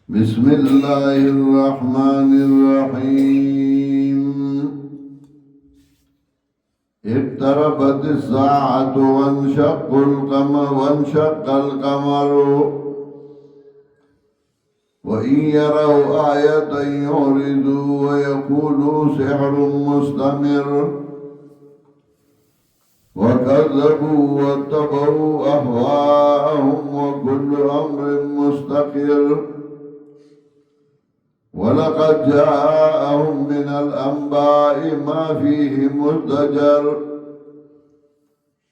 बिस्मिल्लाहिर्रहमानिर्रहीम। इक़्तरबत अस्साअतु वन्शक़्क़ल क़मरु वइन यरौ आयतन युरिदू वयक़ूलू सिह्रुम मुस्तमिर वकज़्ज़बू वत्तबऊ अहवाअहुम वकुल्लु अम्रिन मुस्तक़िर वलक़द जाअहुम मिनल अंबाइ मा फ़ीहि मुज़्दजर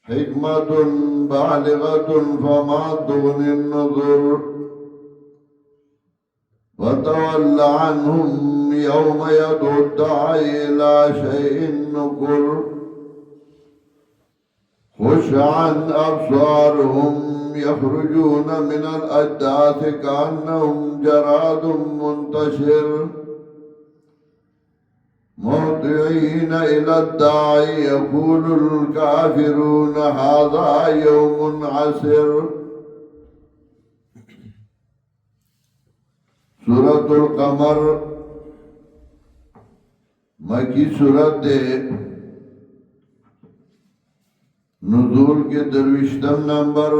हिकमतुन बालिग़तुन फ़मा तुग़निन नुज़ुर वतवल्ल अन्हुम यौम यद'उ दा'i इला शैइन नुकुर खुश्अन अब्सारुहुम यख़रुजून मिनल अज्दाथि कअन्नहुम जरादुम मुंतशिर मुहतिईन इला दा'i यक़ूलुल काफ़िरून हाज़ा यौमुन असिर। सूरतुल क़मर मक्की सूरत है। नुज़ूल के दरविश्तम नंबर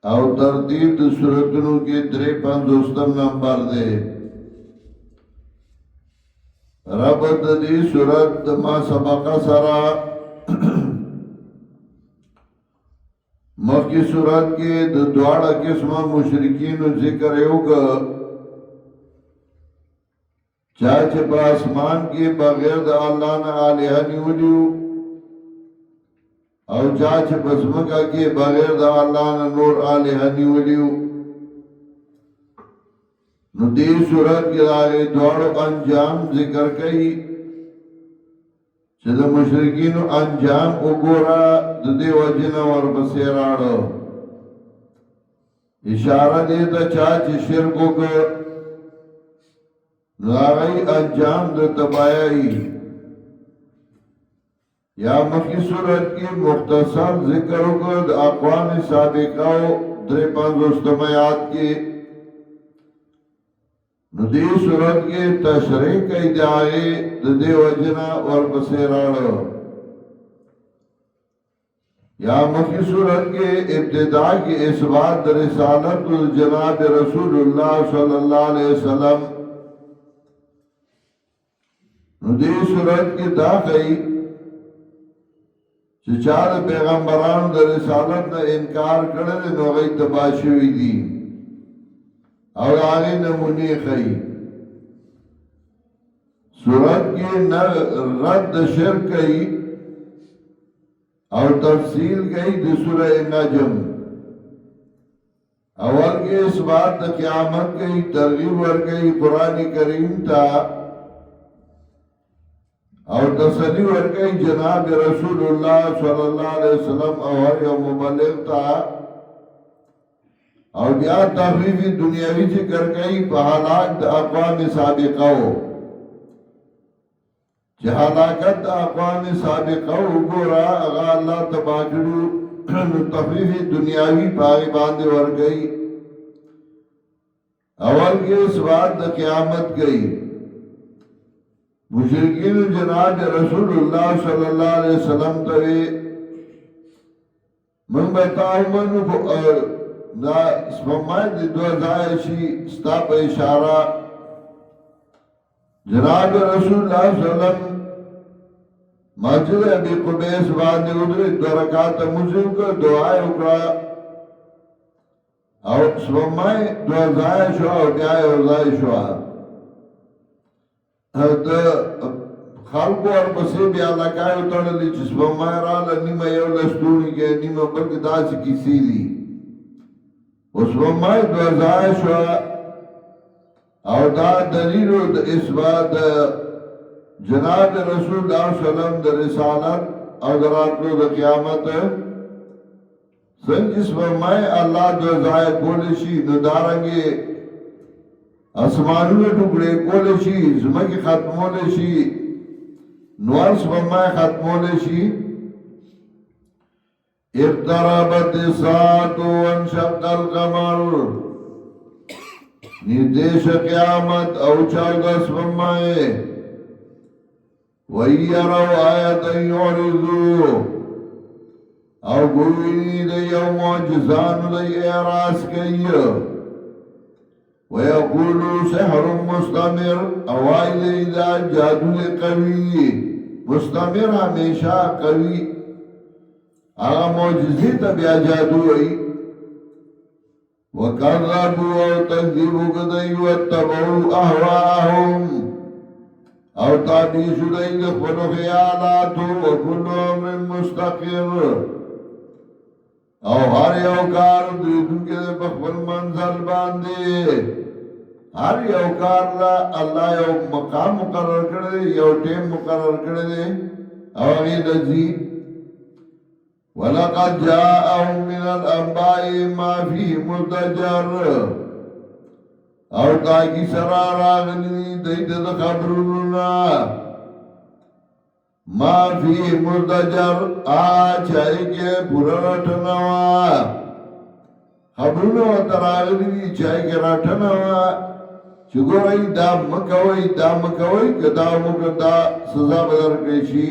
और तरतीब सूरतों के 53 नंबर दे। रबत दी सूरत मा सबका सरा मक्की सूरत के द्वाड़ा किस्म मुशरिकीन जिक्र होगा चाहे आसमान के बगैर अल्लाह ने आलिहा निवलियो और चाहे बसमका के बगैर अल्लाह ने नूर आलिहा निवलियो। नुदी सूरत के आगे द्वाड़ो अंजाम जिक्र कई चद मुशरिकीन अंजाम उगोरा दे वजना और बसेराड़ो इशारा देता चाच शिरको को नागई अंजाम दे तबायाई। या मक्की सूरत की मुख्तसर जिक्र को अक़वाम साबिक़ाओ 53 आयत की नुदी सूरत के तशरीह कई जाए दे वजना और बसेराड़ो। या मक्की सूरत के इब्तिदा की इस बात रिसालत जनाब रसूलुल्लाह सल्लल्लाहु अलैहि वसल्लम नुदी सूरत की दाखई चार पैगम्बरान द रिसालत ने इनकार करे नो गई तबाशी हुई थी और आगे नमूने कई सूरत की न रद्द शिर्क कई और तफसील गई दूसरे नजम अवल के इस बात क़यामत गई तरगीब वर गई कुरान करीम था और तसली वर गई जनाब रसूलुल्लाह सल्लल्लाहु अलैहि वसल्लम और मुबल्लिग था और या तहरीफी दुनियावी जिक्र गई बहालात अक़वाम साबिक़ाओ जहालाकत अक़वाम साबिक़ाओ गोरा अगा अल्लाह तबाजुलु तहरीफी दुनियावी पाई बांधे वर गई अवल के इस बात क़यामत गई मुशरिकीन जनाब रसूलुल्लाह सल्लल्लाहु अलैहि वसल्लम तवे मन बताओ मन ना स्पमाय दो जायशी स्ताप इशारा जनाब रसूलुल्लाह सल्लल्लाहु अलैहि वसल्लम मस्जिद अबी कुबैस बांधे उधरे 2 रकात मुस्लिम को दुआएं उकरा और स्पमाय दो जायश और ब्याह और जायश खालको और बसे भी लगाए उतरली जिसमें मायरा नीमा यो लस्तूनी के नीमा बल्कि दास की सीली उसमें माय द्वाजाश और दा दलील इस बात जनाब रसूलुल्लाह सल्लल्लाहु अलैहि रिसालत और रात को क़यामत संजिस माय अल्लाह द्वाजाय कोलिशी नुदारंगे आसमानों टुकड़े कोलेशी ज़ुमकी खत्मोलेशी नवास बम्माय खत्मोलेशी इक़्तरबत अस्साअतु वन्शक़्क़ल क़मर निर्देश क़यामत और 14 फरमाए वयरौ आयतन युरिदु और गुविनी दे मौजज़ान दे एरास कइयो वयकुलु सहर मुस्तमिर अवाइल इदा जादू कवी मुस्तमिर हमेशा कवी आगा मौजज़े तबिया जादू आई वकज़बू और तकज़ीबु कदई वत्तबऊ अहवाहुम और ताबी शुदई दखबलो ख़यालातु वकुल्लु अम्रिन मुस्तक़िर और हर यौकार दुनिया के बखबल मंज़ल बांधे हर यौकार ला अल्लाह यौ मकाम मुकर्रर कर दे यौ टेम मुकर्रर कर दे और ये नज़ीर वलक़द जाअहुम मिनल अंबाइ मा फ़ीहि मुज़्दजर और ताकि सरारागनी दैद खबरुना मा फ़ीहि मुज़्दजर आचाई के पुररटनवा खबरुना तरागनी चाई के रटनवा चुगोरई दाम मकवई कदा मुकदा सजा बदर कृषि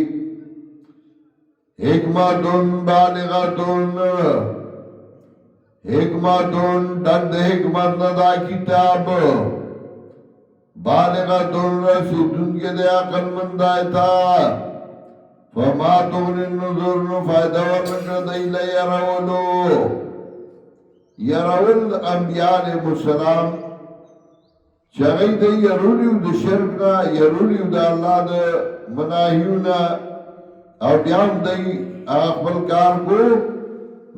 हिकमतुन बालिगतुन दंद हिकमत नदा किताब बालिगतुन रसीदुन के दे अकलमंद आयता फमा तुगनिन नुज़ुर नु फायदा वरन दइला यरवल अंबिया अलैहिस्सलाम चगई दे यरुलिउ द शिरकना यरुलिउ द अल्लाह द मनाहियुना और ब्याम दई अखबल कार को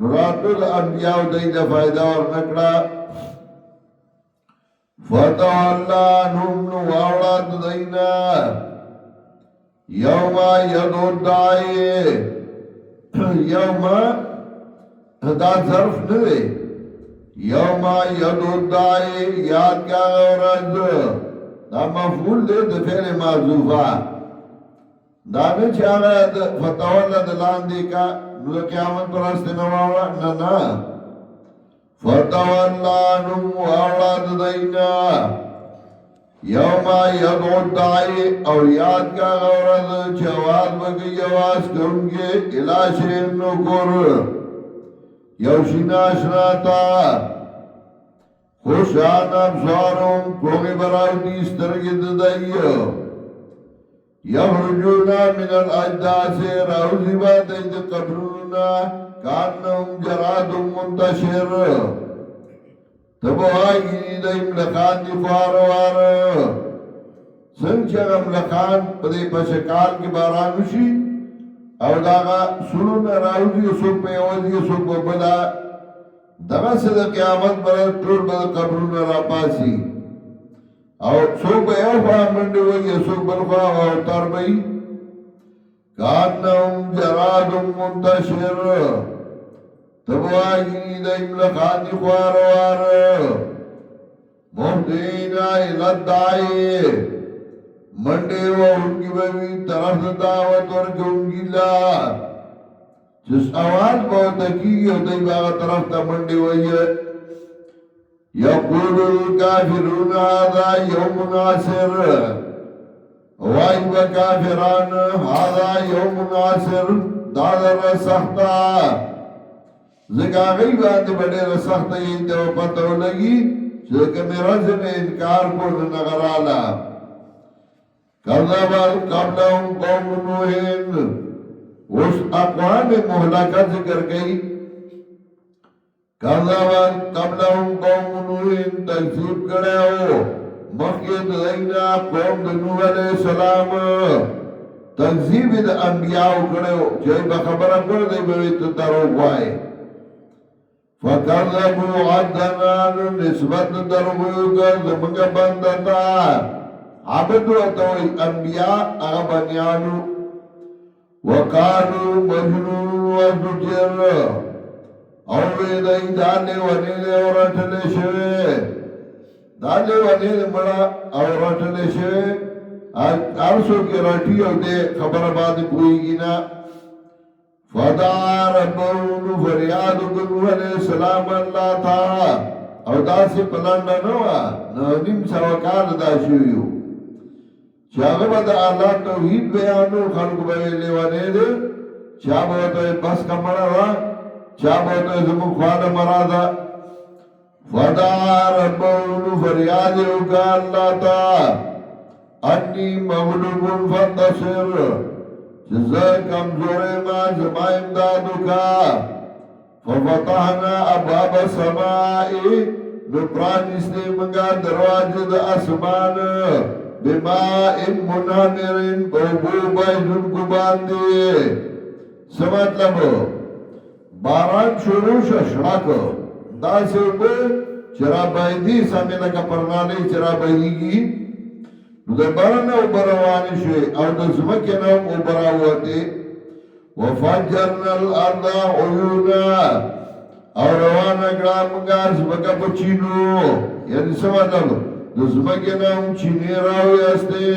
नुरातुल अंबिया दई द फायदा और नकड़ा फतवल्ला नुम वावड़ा दईना यौमा यदुदाए यौमा दा ज़र्फ नवे यौमा यदुदाए याद क्या औरज दा मफूल दे द फेल माज़ूफा दाने चारा फतवल्ला दलांदी का नु क़यामत पर रास्ते नवावा ना फतवल्ला नुम वावड़ा दईना यौमा यदुदाए और याद का औरज जवाब बगी आवाज करूंगे इलाशे नुकुर यौशिनाशनाता खुशान अब्सारुम कोगे बराउदी इस तरह की ददाइयो यखरुजुना मिनल अजदासे राउज़िबा दैद कब्रुना कान्नहुम जरादुम मुंतशिर तब आएगी दैम लखान दी फारवार संचगम लखान पदे पशकाल के बारानुशी और दागा सुनुन राउज़ी सुख पे ओज़ी सुख बबला दगा से क़यामत बरत टूर बद कब्रुना रापासी और सुख बेवफा मंडे वही सुख बलफा और तरबई कान्नहुम जरादुम मुंतशिर तबवागी दैम लखानी ख्वारवार मुहदीना इलद्दाए मंडे वो उनकी बेबी तरफ दावत और उनकी ला जिस आवाज बहुत की होती बागा तरफ ता मंडे वही है यक़ूलुल काफ़िरून हाज़ा यौमुन आसिर वाई व काफ़िरान हाज़ा यौमुन आसिर दादर सख्ता ज़िकागई बात बड़े सख्त ये तो पता लगी जो कि मेरा ने इनकार को नगराला कज़बल क़ब्लहुम कौम नूहिन उस अक़वाम मुहलका ज़िक्र गई कज़बल क़ब्लहुम कौम नूहिन तकज़ीब करे हो मक्यद दैना कौम नूह अलैहिस्सलाम तकज़ीब द अंबिया करे हो जो बखबर कर दे बेत तरो वाए फकज़बू अदना निस्बत दरगुगर जमंग बंदता आबदु अतोई अंबिया अगबनियानु वकानु मजनून वजुजर और वे दई दाने वनेले और अटले शवे दाने वनेले मड़ा और अटले शवे आज आरसो के राठी और दे खबर बाद कोई गिना फदा रब्बुन फरियाद नूह अलैहिस्सलाम अल्लाह था او داسې په لنډه نه وه، نو نیم سوه کاله دا شوي وو چې هغه به د الله توحید بیانو، خلکو به یې لیونی دی، چا به ورته وایي بس که مړه وه، چا به ورته وایي زموږ خواله مړه ده. فدعا ربه، نو فریاد یې وکړه الله ته، انی مغلوب فانتصر، چې زه کمزوری ما، زما امداد وکړه. ففتحنا ابواب السماء، نو پرانیستې موږ دروازې د اسمان، بماء منهمر، په اوبو بهیدونکو باندې. څه مطلب؟ باران شروع شو، شړک داسې اوبه چې رابهېدي، سمې لکه پرنالۍ چې رابهېږي، نو د بره نه اوبه روانې شوې او د ځمکې نه هم اوبه راووتې. وفجرنا الارض عیونا، او روانه کړه موږ ځمکه په چینو، یعنې څه مطلب؟ د ځمکې نه هم چینې راویستې.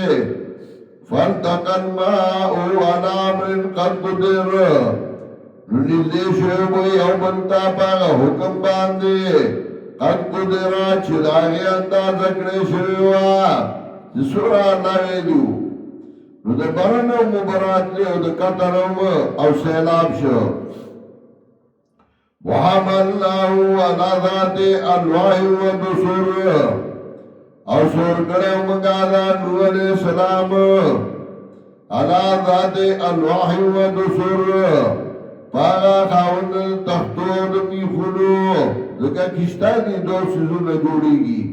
فالتقى الماء على امر قد قدر، نو نږدې شوی به یو بل ته په هغه حکم باندې قد قدر چې د هغې اندازه کړې شوې وه، چې څومره الله ویلي وو. نو د بره نه هم اوبه راتلې او د کته نه هم او سیلاب شو. وحملناه على ذات الواح ودسر، او سور کړی موږ د نوح علیه السلام على ذات الواح ودسر، پاغا خاوند تختو د میخونو، ځکه کشته دي دو څیزونه جوړېږي،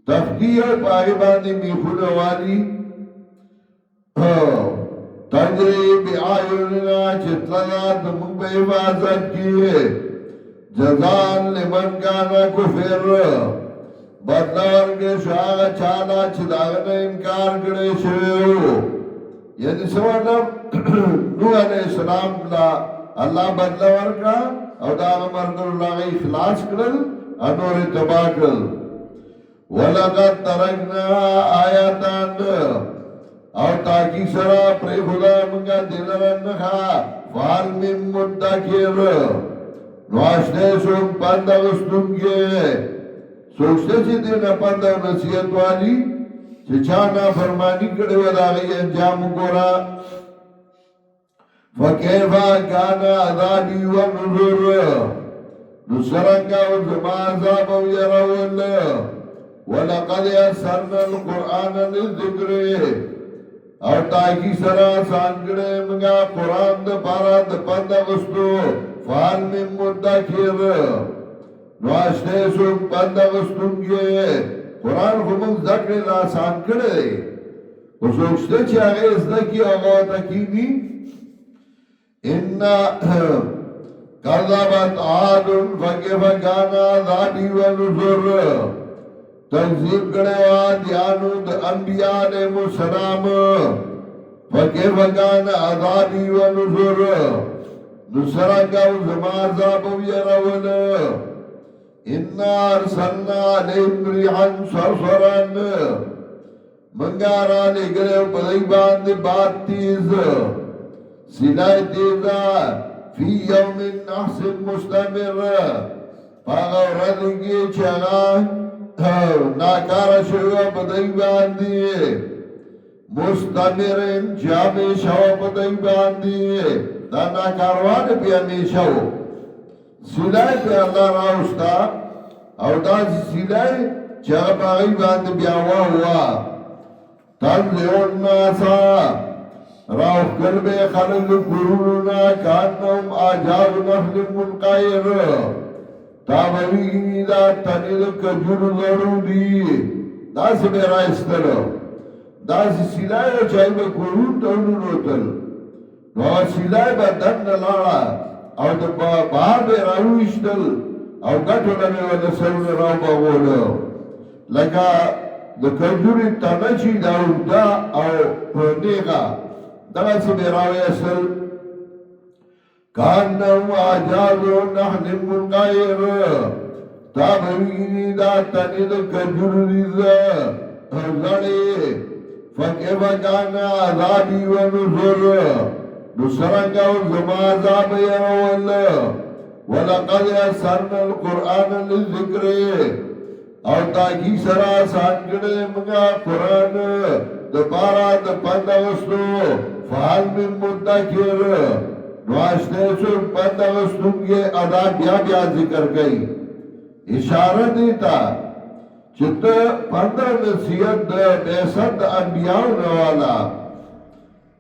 تختی او پاغې باندې میخونه والي. تجری بآیوننا، چې تللا زموږ په حفاظت کې، جزان لمن کان کفر، بدله ورکړې شو هغه چاله چې د هغه نه انکار کړی شوی وو. یعنې څه مطلب؟ نوح علیه السلام له الله بدله ورکړه او د هغه ملګرو له هغه خلاص کړل او نور یې تباه کړل. ولقد ترکنا آیاتن، او تاکی سرا پری خدا منگا دلرن نخوا فال من مدکر، نواشتے سوک پند اغسطن کے، سوکشتے چی دینا پند و نصیحت والی، چی چانا فرمانی کڑے وداغی انجام گورا. فکیفا کانا عذابی و نظر، نسرنگا و زمان عذاب و یرول. ولقد یسرنا القرآن للذکر، او تاکی سرا سانکڑے منگا قرآن دا پارا دا پند اغسطو، فال من مدکر، نواشتے سوک پند اغسطن کے. قرآن خمک ذکر لا سانکڑے دے، و سوکشتے چی آگے ازدکی آگا تکینی. انا کذبت عاد فکیف کان عذابی و نذر، تنظیم کرے دیانو د انبیاء علیہ السلام، فکیف کان عذابی و نذر، نسرنگا و زمان عذاب و یرول. انا ارسلنا علیہم ریحا صرصرا، منگارا لے گرے پدائی باند بات تیز، سلائی تیزا فی یوم نحس مستمر، پاگا ردنگی چاگا ناکارا شوی پدائی باندی، مستمرین جامی شو پدائی باندی، دا ناکاروان پی ہمیشہ ہو. سلائی پی اللہ راوستا او دا سلائی چاگا پاگئی باندی بیاوا ہوا. تنزیون ناسا، راوخ قلبے خلق قروننا کانم آجاز نخل منقائر، تابوی دا تنید کجور ضروری. دا سی میرا استلو، دا سی سلائی و چاہی با قرون تولون روتل، نو سلائی با دن لارا او دا بار بے راو اشتل او گٹو نمی و نسلون راو با غولو. لکا دا کجوری تنچی دا اودا او نیغا دغه سی بیراوی اصل. کانم آجازو نحن منقائر، تابوی دا تنید کجور ریزا زڑی. فکیف کان عذابی و نظر، نسرنگا و زمان عذاب یرول. ولقد يسرنا القرآن للذكر او تاکی سرا سانکڑے منگا قرآن دپارا دپندغستو فحال من مدکر نواشتے سن پندغستون کے ادا بیا بیا ذکر گئی اشارہ دیتا چت پندر نصیحت بیست انبیاء نوالا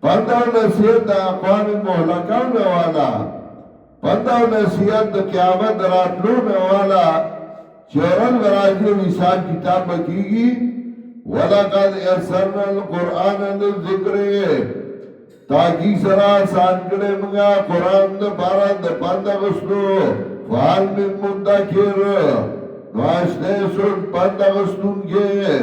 پندر نصیحت اقوام محلقہ نوالا پندر نصیحت قیامت راتلو نوالا چورن وراجی حساب کتاب بکیگی وَلَقَدْ يَسَّرْنَا الْقُرْآنَ لِلذِّكْرِ تاکی سرا سانکڑے منگا قرآن دا پارا دا پندغستو فحال من مدکر نواشتے سن پندغستون کے